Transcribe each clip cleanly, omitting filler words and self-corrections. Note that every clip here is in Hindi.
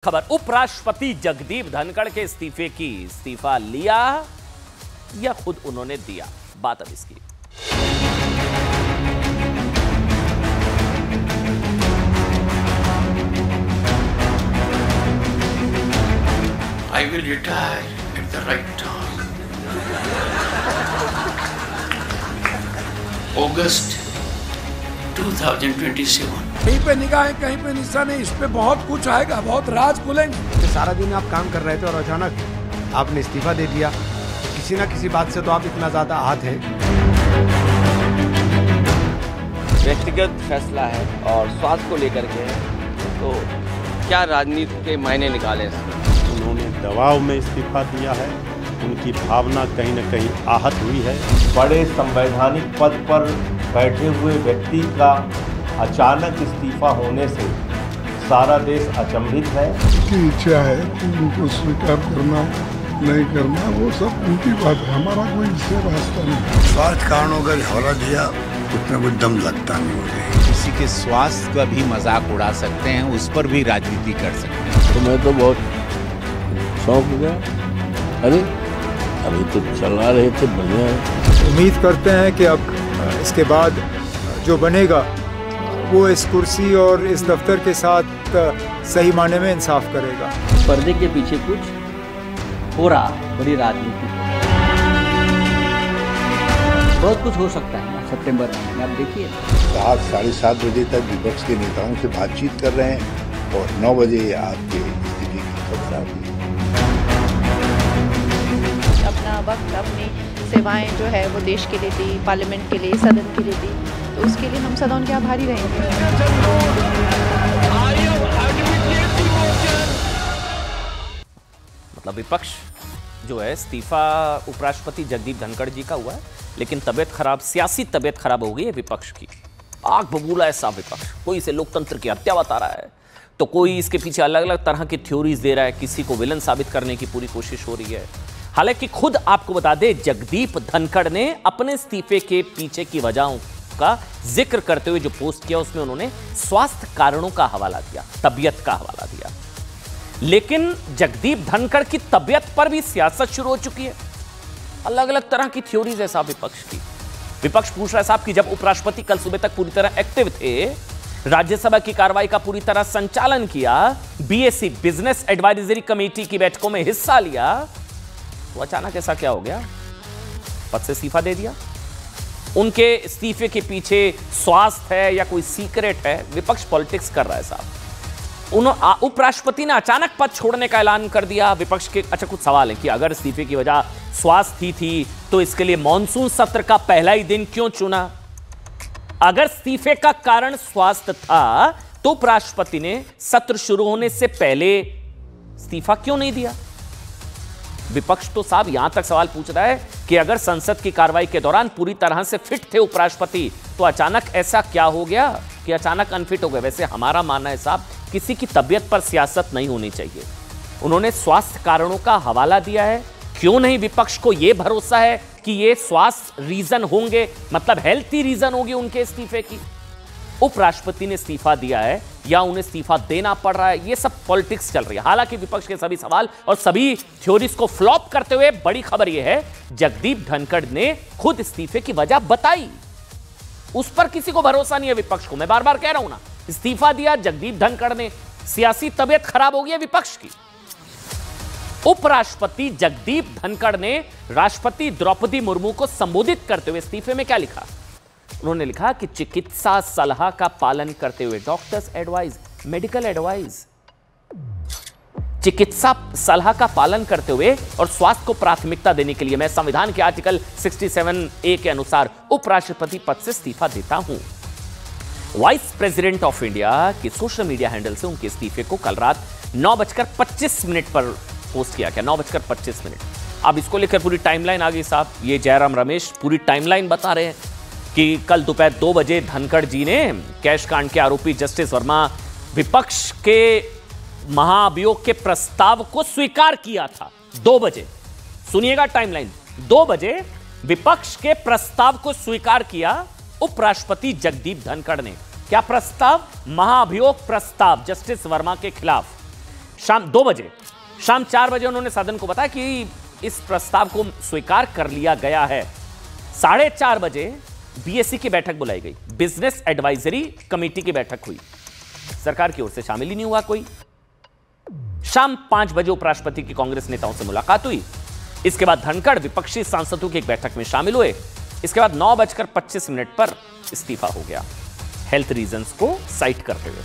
खबर उपराष्ट्रपति जगदीप धनखड़ के इस्तीफे की। इस्तीफा लिया या खुद उन्होंने दिया, बात अब इसकी। I will retire at the right time. August 2027. कहीं पे निगाहें कहीं पे निशान नहीं, इस पे बहुत कुछ आएगा, बहुत राज खुलेंगे। सारा दिन आप काम कर रहे थे और अचानक आपने इस्तीफा दे दिया, किसी ना किसी बात से तो आप इतना ज्यादा आहत हैं। व्यक्तिगत फैसला है और स्वास्थ्य को लेकर के है, तो क्या राजनीति के मायने निकाले इसमें। उन्होंने दबाव में इस्तीफा दिया है, उनकी भावना कहीं न कहीं आहत हुई है। बड़े संवैधानिक पद पर बैठे हुए व्यक्ति का अचानक इस्तीफा होने से सारा देश अचंभित है। उनकी इच्छा है कि उनको स्वीकार करना नहीं करना, वो सब उनकी बात है, हमारा कोई इससे रास्ता नहीं। स्वास्थ्य कारणों का हौला दिया, कुछ न कुछ दम लगता नहीं मुझे। किसी के स्वास्थ्य का भी मजाक उड़ा सकते हैं, उस पर भी राजनीति कर सकते हैं। तो मैं तो बहुत शौक हो गया, अरे अभी तो चला रहे थे, बढ़िया है। उम्मीद करते हैं कि अब इसके बाद जो बनेगा वो इस कुर्सी और इस दफ्तर के साथ सही मायने में इंसाफ करेगा। पर्दे के पीछे कुछ हो रहा, बड़ी राजनीति, बहुत कुछ हो सकता है सितंबर में, आप देखिए। 7 साढ़े 7 बजे तक विपक्ष के नेताओं से बातचीत कर रहे हैं और 9 बजे आपके इस्तीफे की खबर आ गई। अपना वक्त, अपनी सेवाएं जो है वो देश के लिए दी, पार्लियामेंट के लिए, सदन के लिए दी, तो उसके लिए हम सदा उनके आभारी रहेंगे। मतलब विपक्ष जो है, इस्तीफा उपराष्ट्रपति जगदीप धनखड़ जी का हुआ है, लेकिन तबियत खराब, सियासी तबियत खराब हो गई है विपक्ष की। आग बबूला है साहब विपक्ष। कोई इसे लोकतंत्र की हत्या बता रहा है, तो कोई इसके पीछे अलग अलग तरह की थ्योरीज दे रहा है, किसी को विलन साबित करने की पूरी कोशिश हो रही है। हालांकि खुद आपको बता दे, जगदीप धनखड़ ने अपने इस्तीफे के पीछे की वजहों का जिक्र करते हुए जो पोस्ट किया, उसमें उन्होंने स्वास्थ्य कारणों का हवाला दिया, तबियत का हवाला दिया। लेकिन जगदीप धनखड़ की तबियत पर भी सियासत शुरू हो चुकी है। अलग अलग तरह की थ्योरीज है साहब विपक्ष की। विपक्ष पूछ रहा है साहब कि जब उपराष्ट्रपति कल सुबह तक पूरी तरह एक्टिव थे, राज्यसभा की कार्रवाई का पूरी तरह संचालन किया, बीएसी बिजनेस एडवाइजरी कमेटी की बैठकों में हिस्सा लिया, तो अचानक ऐसा क्या हो गया, पद से इस्तीफा दे दिया। उनके इस्तीफे के पीछे स्वास्थ्य है या कोई सीक्रेट है, विपक्ष पॉलिटिक्स कर रहा है साहब। उपराष्ट्रपति ने अचानक पद छोड़ने का ऐलान कर दिया। विपक्ष के अच्छा कुछ सवाल है कि अगर इस्तीफे की वजह स्वास्थ्य ही थी, तो इसके लिए मॉनसून सत्र का पहला ही दिन क्यों चुना? अगर इस्तीफे का कारण स्वास्थ्य था, तो उपराष्ट्रपति ने सत्र शुरू होने से पहले इस्तीफा क्यों नहीं दिया? विपक्ष तो साहब यहां तक सवाल पूछ रहा है कि अगर संसद की कार्रवाई के दौरान पूरी तरह से फिट थे उपराष्ट्रपति, तो अचानक ऐसा क्या हो गया कि अचानक अनफिट हो गए? वैसे हमारा मानना है साहब, किसी की तबियत पर सियासत नहीं होनी चाहिए। उन्होंने स्वास्थ्य कारणों का हवाला दिया है। क्यों नहीं विपक्ष को यह भरोसा है कि ये स्वास्थ्य रीजन होंगे, मतलब हेल्थी रीजन होगी उनके इस्तीफे की? उपराष्ट्रपति ने इस्तीफा दिया है या उन्हें इस्तीफा देना पड़ रहा है, ये सब पॉलिटिक्स चल रही है। हालांकि विपक्ष के सभी सवाल और सभी थ्योरीज को फ्लॉप करते हुए बड़ी खबर यह है, जगदीप धनखड़ ने खुद इस्तीफे की वजह बताई। उस पर किसी को भरोसा नहीं है विपक्ष को। मैं बार बार कह रहा हूं ना, इस्तीफा दिया जगदीप धनखड़ ने, सियासी तबियत खराब हो गई है विपक्ष की। उपराष्ट्रपति जगदीप धनखड़ ने राष्ट्रपति द्रौपदी मुर्मू को संबोधित करते हुए इस्तीफे में क्या लिखा? उन्होंने लिखा कि चिकित्सा सलाह का पालन करते हुए, डॉक्टर्स एडवाइस, मेडिकल एडवाइस, चिकित्सा सलाह का पालन करते हुए और स्वास्थ्य को प्राथमिकता देने के लिए मैं संविधान के आर्टिकल 67A के अनुसार उपराष्ट्रपति पद से इस्तीफा देता हूं। वाइस प्रेसिडेंट ऑफ इंडिया की सोशल मीडिया हैंडल से उनके इस्तीफे को कल रात 9:25 पर पोस्ट किया गया। 9:25। अब इसको लेकर पूरी टाइमलाइन आ गई साहब। ये जयराम रमेश पूरी टाइमलाइन बता रहे हैं कि कल दोपहर 2 बजे धनखड़ जी ने कैश कांड के आरोपी जस्टिस वर्मा विपक्ष के महाभियोग के प्रस्ताव को स्वीकार किया था। 2 बजे, सुनिएगा टाइमलाइन, 2 बजे विपक्ष के प्रस्ताव को स्वीकार किया उपराष्ट्रपति जगदीप धनखड़ ने। क्या प्रस्ताव? महाभियोग प्रस्ताव जस्टिस वर्मा के खिलाफ। शाम 2 बजे, शाम 4 बजे उन्होंने सदन को बताया कि इस प्रस्ताव को स्वीकार कर लिया गया है। 4:30 बजे बीएससी की बैठक बुलाई गई, बिजनेस एडवाइजरी कमेटी की बैठक हुई, सरकार की ओर से शामिल ही नहीं हुआ कोई। शाम 5 बजे उपराष्ट्रपति की कांग्रेस नेताओं से मुलाकात हुई। इसके बाद धनखड़ विपक्षी सांसदों की एक बैठक में शामिल हुए। इसके बाद 9:25 पर इस्तीफा हो गया, हेल्थ रीजंस को साइट करते हुए।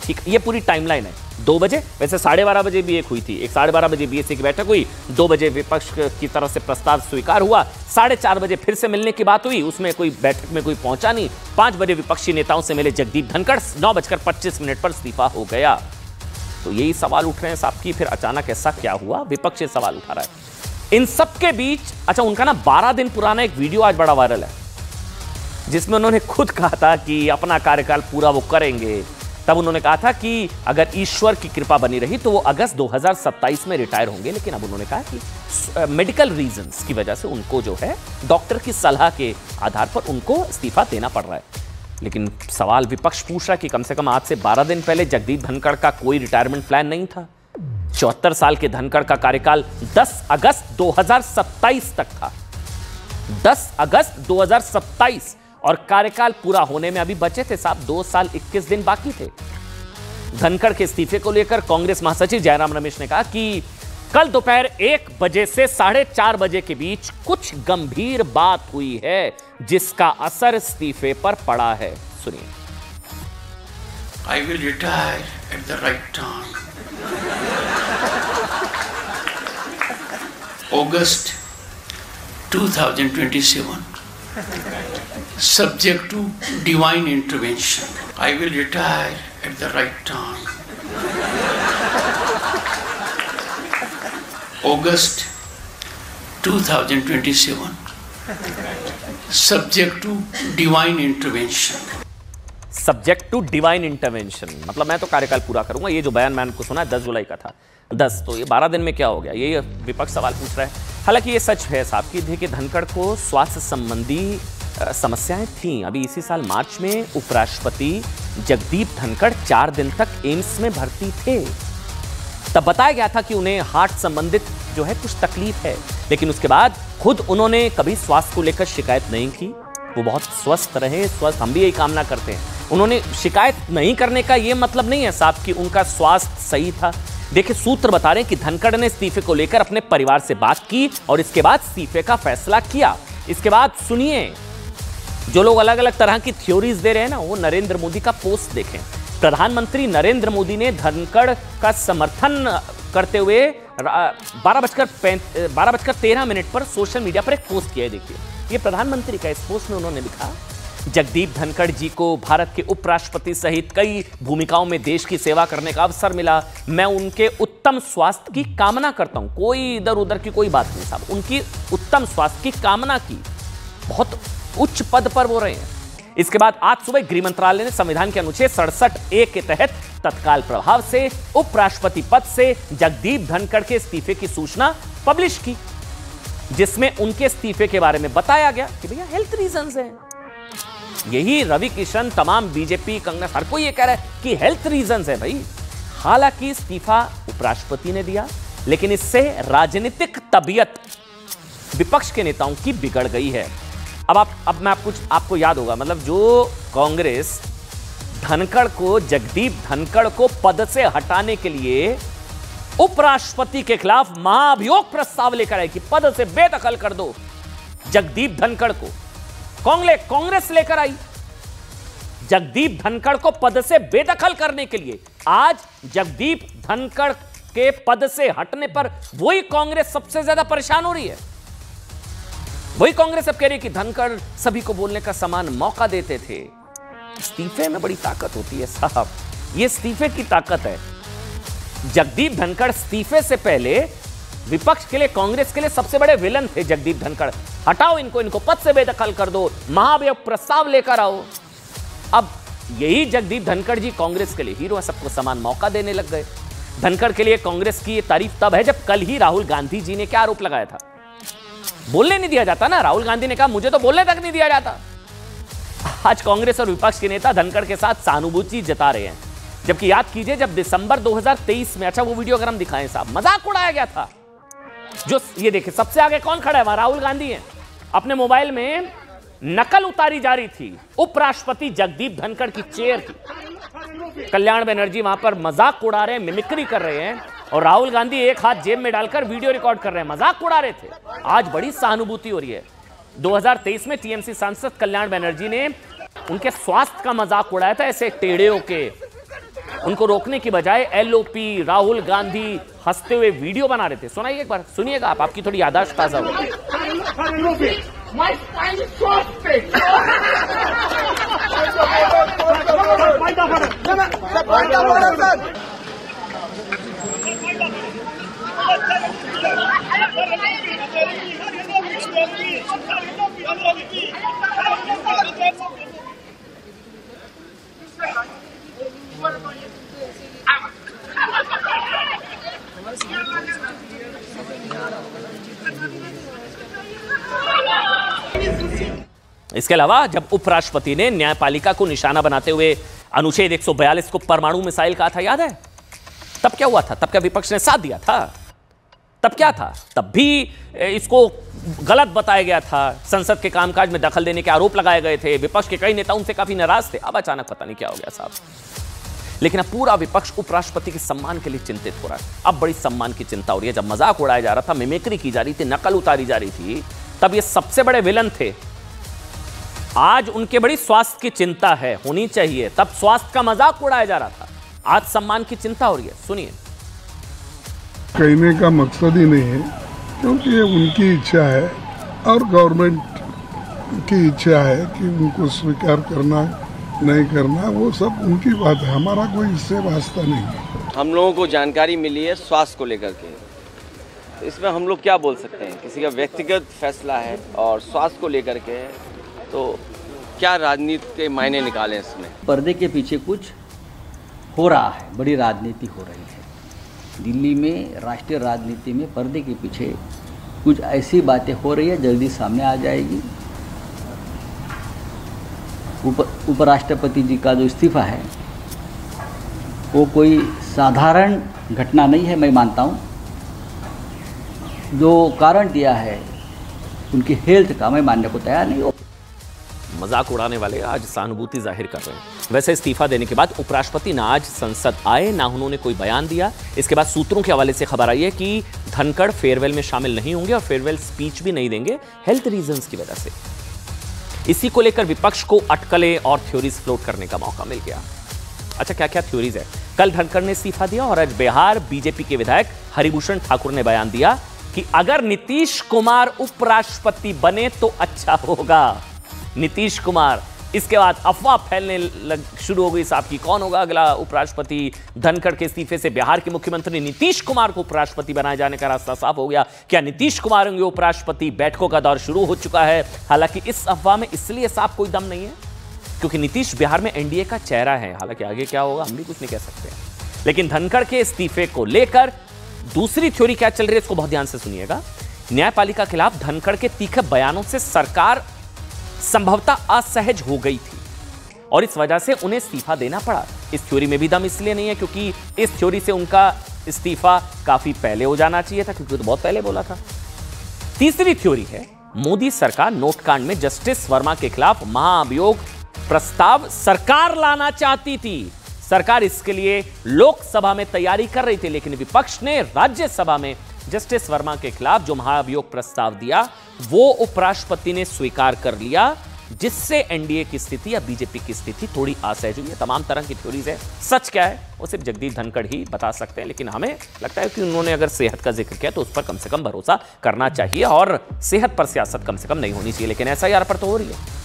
ठीक, ये पूरी टाइमलाइन है। 2 बजे, वैसे 12:30 बजे भी एक हुई थी, एक 12:30 बजे बीएससी की बैठक हुई, 2 बजे विपक्ष की तरफ से प्रस्ताव स्वीकार हुआ, 4:30 बजे फिर से मिलने की बात हुई, उसमें कोई बैठक में कोई पहुंचा नहीं। 5 बजे विपक्षी नेताओं से मिले जगदीप धनखड़, 9:25 पर इस्तीफा हो गया। तो यही सवाल उठ रहे हैं साहब कि फिर अचानक ऐसा क्या हुआ, विपक्ष ये सवाल उठा रहा है। इन सबके बीच अच्छा, उनका ना 12 दिन पुराना एक वीडियो आज बड़ा वायरल है, जिसमें उन्होंने खुद कहा था कि अपना कार्यकाल पूरा वो करेंगे। तब उन्होंने कहा था कि अगर ईश्वर की कृपा बनी रही तो वो अगस्त 2027 में रिटायर होंगे, लेकिन अब उन्होंने कहा कि मेडिकल रीजंस की वजह से उनको जो है डॉक्टर की सलाह के आधार पर उनको इस्तीफा देना पड़ रहा है। लेकिन सवाल विपक्ष पूछ रहा है कि कम से कम आज से 12 दिन पहले जगदीप धनखड़ का कोई रिटायरमेंट प्लान नहीं था। 74 साल के धनखड़ का कार्यकाल 10 अगस्त 2027 तक था, 10 अगस्त 2027, और कार्यकाल पूरा होने में अभी बचे थे साहब 2 साल 21 दिन बाकी थे। धनखड़ के इस्तीफे को लेकर कांग्रेस महासचिव जयराम रमेश ने कहा कि कल दोपहर 1 बजे से 4:30 बजे के बीच कुछ गंभीर बात हुई है, जिसका असर इस्तीफे पर पड़ा है। सुनिए। I will retire at the right time. August 2027. Subject to divine intervention. I will retire at the right time. August 2027. Subject to divine intervention. Subject to divine intervention मतलब मैं तो कार्यकाल पूरा करूंगा। ये जो बयान मैंने को सुना 10 जुलाई का था, 10, तो ये 12 दिन में क्या हो गया, ये विपक्ष सवाल पूछ रहा है। हालांकि ये सच है साहब कि देखिए धनखड़ को स्वास्थ्य संबंधी समस्याएं थीं। अभी इसी साल मार्च में उपराष्ट्रपति जगदीप धनखड़ 4 दिन तक एम्स में भर्ती थे। तब बताया गया था कि उन्हें हार्ट संबंधित जो है कुछ तकलीफ है, लेकिन उसके बाद खुद उन्होंने कभी स्वास्थ्य को लेकर शिकायत नहीं की। वो बहुत स्वस्थ रहे, स्वस्थ, हम भी यही कामना करते हैं। उन्होंने शिकायत नहीं करने का ये मतलब नहीं है साहब कि उनका स्वास्थ्य सही था। देखिए सूत्र बता रहे हैं कि धनखड़ ने इस्तीफे को लेकर अपने परिवार से बात की और इसके बाद इस्तीफे का फैसला किया। इसके बाद सुनिए, जो लोग अलग अलग तरह की थ्योरीज दे रहे हैं ना, वो नरेंद्र मोदी का पोस्ट देखें। प्रधानमंत्री नरेंद्र मोदी ने धनखड़ का समर्थन करते हुए 12:13 पर सोशल मीडिया पर एक पोस्ट किया है। देखिए ये प्रधानमंत्री का, इस पोस्ट में उन्होंने लिखा, जगदीप धनखड़ जी को भारत के उपराष्ट्रपति सहित कई भूमिकाओं में देश की सेवा करने का अवसर मिला। मैं उनके उत्तम स्वास्थ्य की कामना करता हूं। कोई इधर उधर की कोई बात नहीं साहब, उनकी उत्तम स्वास्थ्य की कामना की। बहुत उच्च पद पर वो रहे हैं। इसके बाद आज सुबह गृह मंत्रालय ने संविधान के अनुच्छेद 67A के तहत तत्काल प्रभाव से उपराष्ट्रपति पद से जगदीप धनखड़ के इस्तीफे की सूचना पब्लिश की, जिसमें उनके इस्तीफे के बारे में बताया गया कि भैया हेल्थ रीजंस हैं। यही रवि किशन, तमाम बीजेपी, कांग्रेस, हर कोई ये कह रहा है कि हेल्थ रीजंस है भाई। हालांकि इस्तीफा उपराष्ट्रपति ने दिया, लेकिन इससे राजनीतिक तबीयत विपक्ष के नेताओं की बिगड़ गई है। अब मैं आपको याद होगा, मतलब जो कांग्रेस धनखड़ को, जगदीप धनखड़ को पद से हटाने के लिए उपराष्ट्रपति के खिलाफ महाभियोग प्रस्ताव लेकर आई कि पद से बेदखल कर दो जगदीप धनखड़ को, कांग्रेस लेकर आई जगदीप धनखड़ को पद से बेदखल करने के लिए। आज जगदीप धनखड़ के पद से हटने पर वही कांग्रेस सबसे ज्यादा परेशान हो रही है। वही कांग्रेस अब कह रही है कि धनखड़ सभी को बोलने का समान मौका देते थे। इस्तीफे में बड़ी ताकत होती है साहब, ये इस्तीफे की ताकत है। जगदीप धनखड़ इस्तीफे से पहले विपक्ष के लिए, कांग्रेस के लिए सबसे बड़े विलन थे जगदीप धनखड़। हटाओ इनको पद से बेदखल कर दो, महाभियोग प्रस्ताव लेकर आओ। अब यही जगदीप धनखड़ जी कांग्रेस के लिए हीरो है, सबको समान मौका देने लग गए। धनखड़ के लिए कांग्रेस की ये तारीफ तब है जब कल ही राहुल गांधी जी ने क्या आरोप लगाया था, बोलने नहीं दिया जाता ना। राहुल गांधी ने कहा मुझे तो बोलने तक नहीं दिया जाता। आज कांग्रेस और विपक्ष के नेता धनखड़ के साथ सहानुभूति जता रहे हैं। जबकि याद कीजिए जब दिसंबर 2023 में, अच्छा वो वीडियो अगर हम दिखाएं साहब, मजाक उड़ाया गया था। जो ये देखिए सबसे आगे कौन खड़ा है, वहां राहुल गांधी हैं, अपने मोबाइल में नकल उतारी जा रही थी उपराष्ट्रपति जगदीप धनखड़ की चेयर की। कल्याण बनर्जी वहां पर मजाक उड़ा रहे हैं, मिमिक्री कर रहे हैं, और राहुल गांधी एक हाथ जेब में डालकर वीडियो रिकॉर्ड कर रहे हैं, मजाक उड़ा रहे थे। आज बड़ी सहानुभूति हो रही है। 2023 में टीएमसी सांसद कल्याण बनर्जी ने उनके स्वास्थ्य का मजाक उड़ाया था, ऐसे टेढ़े होके। उनको रोकने की बजाय एलओपी राहुल गांधी हंसते हुए वीडियो बना रहे थे। सुनाइए एक बार, सुनिएगा आप, आपकी थोड़ी याददाश्त ताजा होगी। इसके अलावा जब उपराष्ट्रपति ने न्यायपालिका को निशाना बनाते हुए अनुच्छेद 142 को परमाणु मिसाइल कहा था, याद है? तब क्या हुआ था? तब क्या विपक्ष ने साथ दिया था? तब क्या था? तब भी इसको गलत बताया गया था, संसद के कामकाज में दखल देने के आरोप लगाए गए थे, विपक्ष के कई नेता उनसे काफी नाराज थे। अब अचानक पता नहीं क्या हो गया साहब। लेकिन अब पूरा विपक्ष उपराष्ट्रपति के सम्मान के लिए चिंतित हो रहा है। अब बड़ी सम्मान की चिंता हो रही है। जब मजाक उड़ाया जा रहा था, मिमिक्री की जा रही थी, नकल उतारी जा रही थी, तब ये सबसे बड़े विलन थे। आज उनके बड़ी स्वास्थ्य की चिंता है, होनी चाहिए। तब स्वास्थ्य का मजाक उड़ाया जा रहा था, आज सम्मान की चिंता हो रही है। सुनिए। कहने का मकसद ही नहीं है, क्योंकि ये उनकी इच्छा है और गवर्नमेंट की इच्छा है कि उनको स्वीकार करना नहीं करना, वो सब उनकी बात है, हमारा कोई इससे वास्ता नहीं है। हम लोगों को जानकारी मिली है स्वास्थ्य को लेकर के, तो इसमें हम लोग क्या बोल सकते हैं? किसी का व्यक्तिगत फैसला है और स्वास्थ्य को लेकर के, तो क्या राजनीति के मायने निकाले इसमें? पर्दे के पीछे कुछ हो रहा है, बड़ी राजनीति हो रही है दिल्ली में। राष्ट्रीय राजनीति में पर्दे के पीछे कुछ ऐसी बातें हो रही है, जल्दी सामने आ जाएगी। उपराष्ट्रपति जी का जो इस्तीफा है वो कोई साधारण घटना नहीं है, मैं मानता हूँ। जो कारण दिया है उनकी हेल्थ का, मैं मानने को तैयार नहीं हूँ। मजाक उड़ाने वाले आज सहानुभूति जाहिर कर रहे हैं। वैसे इस्तीफा देने के बाद उपराष्ट्रपति ना आज संसद आए, ना उन्होंने कोई बयान दिया। इसके बाद सूत्रों के हवाले से खबर आई है कि धनखड़ फेयरवेल में शामिल नहीं होंगे और फेयरवेल स्पीच भी नहीं देंगे, हेल्थ रीजंस की वजह से। इसी को लेकर विपक्ष को अटकलें और थ्योरीज फ्लोट करने का मौका मिल गया। अच्छा, क्या क्या थ्योरीज है? कल धनखड़ ने इस्तीफा दिया और आज बिहार बीजेपी के विधायक हरिभूषण ठाकुर ने बयान दिया कि अगर नीतीश कुमार उपराष्ट्रपति बने तो अच्छा होगा। नीतीश कुमार। इसके बाद अफवाह फैलने शुरू हो गई साहब की कौन होगा अगला उपराष्ट्रपति। धनखड़ के इस्तीफे से बिहार के मुख्यमंत्री नीतीश कुमार को उपराष्ट्रपति बनाए जाने का रास्ता साफ हो गया। क्या नीतीश कुमार होंगे उपराष्ट्रपति? बैठकों का दौर शुरू हो चुका है। हालांकि इस अफवाह में इसलिए साफ कोई दम नहीं है क्योंकि नीतीश बिहार में एनडीए का चेहरा है। हालांकि आगे क्या होगा हम भी कुछ नहीं कह सकते। लेकिन धनखड़ के इस्तीफे को लेकर दूसरी थ्योरी क्या चल रही है, इसको बहुत ध्यान से सुनिएगा। न्यायपालिका के खिलाफ धनखड़ के तीखे बयानों से सरकार संभवतः असहज हो गई थी और इस वजह से उन्हें इस्तीफा देना पड़ा। इस थ्योरी में भी दम इसलिए नहीं है क्योंकि इस थ्योरी से उनका इस्तीफा काफी पहले हो जाना चाहिए था, क्योंकि तो बहुत पहले बोला था। तीसरी थ्योरी है मोदी सरकार नोटकांड में जस्टिस वर्मा के खिलाफ महाअभियोग प्रस्ताव सरकार लाना चाहती थी। सरकार इसके लिए लोकसभा में तैयारी कर रही थी, लेकिन विपक्ष ने राज्यसभा में जस्टिस वर्मा के खिलाफ जो महाअभियोग प्रस्ताव दिया वो उपराष्ट्रपति ने स्वीकार कर लिया, जिससे एनडीए की स्थिति या बीजेपी की स्थिति थोड़ी असहज हुई है। तमाम तरह की थ्योरीज है। सच क्या है वो सिर्फ जगदीप धनखड़ ही बता सकते हैं, लेकिन हमें लगता है कि उन्होंने अगर सेहत का जिक्र किया तो उस पर कम से कम भरोसा करना चाहिए और सेहत पर सियासत कम से कम नहीं होनी चाहिए। लेकिन एसआईआर पर तो हो रही है।